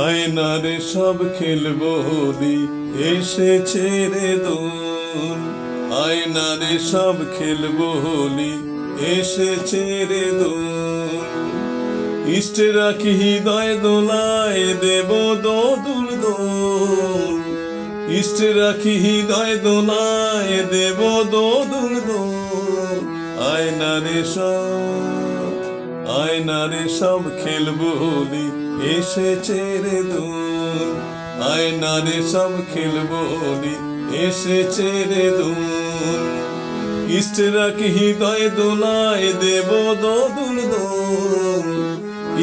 আয়নারে সব খেলবো হোলি এসেছে রে দোল। আয়নারে সব খেলবো হোলি এসেছে রে দোল। ইষ্টে রাখি হৃদয় দোলায় দেব দোদুল দোল। ইষ্টে রাখি হৃদয় দোলায় দেব দোদুল দোল। আয়নারে সব খেলবো হোলি এসেছে রে দোল। আয়নারে সব খেলবো হোলি এসেছে রে দোল। ইষ্টে রাখি হৃদয় দোলায় দেব দোদুল দোল।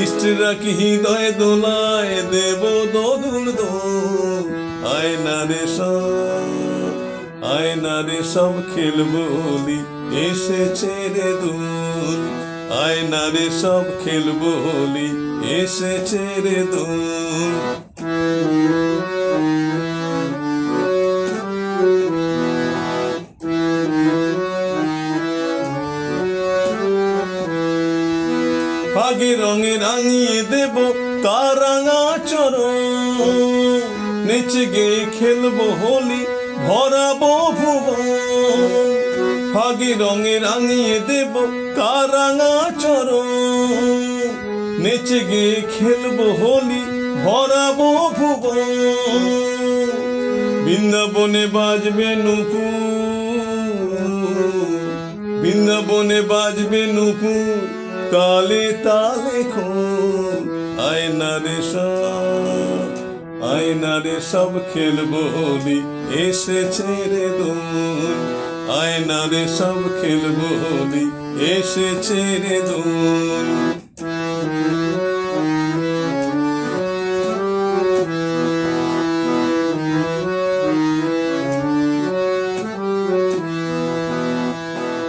ইষ্টে রাখি হৃদয় দোলায় দেব দোদুল দোল। আয়নারে সব খেলবো হোলি এসেছে রে দোল। আয়নারে সব খেলবো হোলি এসেছে রে দোল। বাগে রঙে রাঙিয়ে দেব কারাঙা চরণ। নেচে গেয়ে খেলবো হোলি ভরাবো ভুবন। ফাগে রঙে রাঙিয়ে দেব কারাঙা চরণ। নেচে গেয়ে খেলবো হোলি ভরাবো ভুবন। বৃন্দাবনে বাজবে নূপুর। বৃন্দাবনে বাজবে নূপুর তালে তালে খোল। আয়নারে সব খেলবো হোলি এসেছে রে দোল। আয়নারে সব খেলবো হোলি এসেছে রে দোল।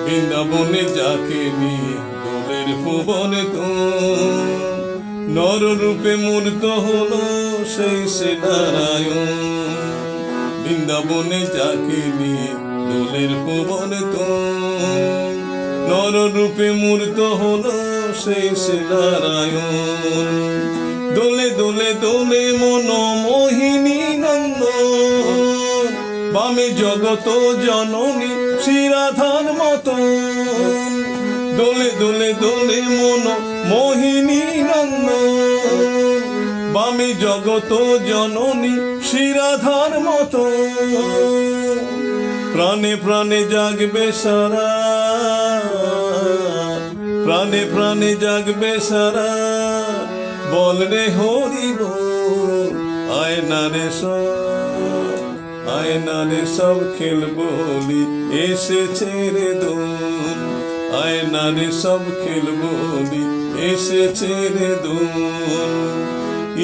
বৃন্দাবনে যাকে নিয়ে দোলের ভুবন তুম। নর রূপে মূর্ত হলো সেই সে নারায়ণ। বৃন্দাবনে যাকে নিয়ে দোলের ভুবন তুম। নর রূপে মূর্ত হলো সেই সে নারায়ণ। দোলে দোলে দোলে মন মোহিনী নন্দন। বামে জগত জননী শ্রীরাধার মতন। দোলে দোলে দোলে মন মোহিনী নন্দন। বামে জগত জননী শ্রীরাধার মতন। প্রাণে প্রাণে জাগবে সারা। প্রাণে প্রাণে জাগবে সারা। বল রে হরি বল। আয়নারে সব খেলবো হোলি এসেছে রে দোল। আয়নারে সব খেলবো হোলি এসেছে রে দোল।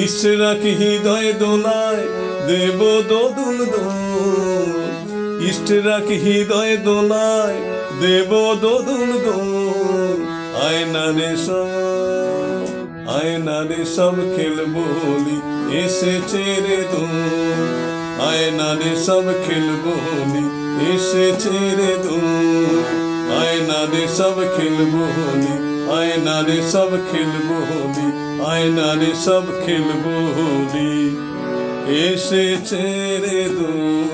ইষ্টে রাখি হৃদয় দোলায় দেব দোদুল দোল। ইষ্টে রাখি হৃদয় দোলায় দেব দোদুল দোল। আয়নারে সব খেলবো হোলি এসেছে রে দোল। আয়নারে সব খেলবো হোলি এসেছে রে দোল। আয়নারে সব খেলবো হোলি। আয়নারে সব খেলবো হোলি। আয়নারে সব খেলবো হোলি এসেছে রে দোল।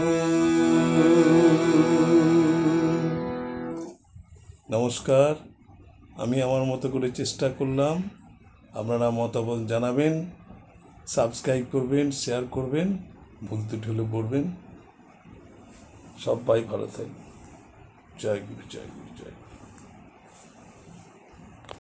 নমস্কার, আমি আমার মতো করে চেষ্টা করলাম। আপনারা মতামত জানাবেন, সাবস্ক্রাইব করবেন, শেয়ার করবেন, ভুল ত্রুটি হলে বলবেন। সবাই ভালো থাকবেন। জয় গুরু, জয় গুরু, জয় গুরু।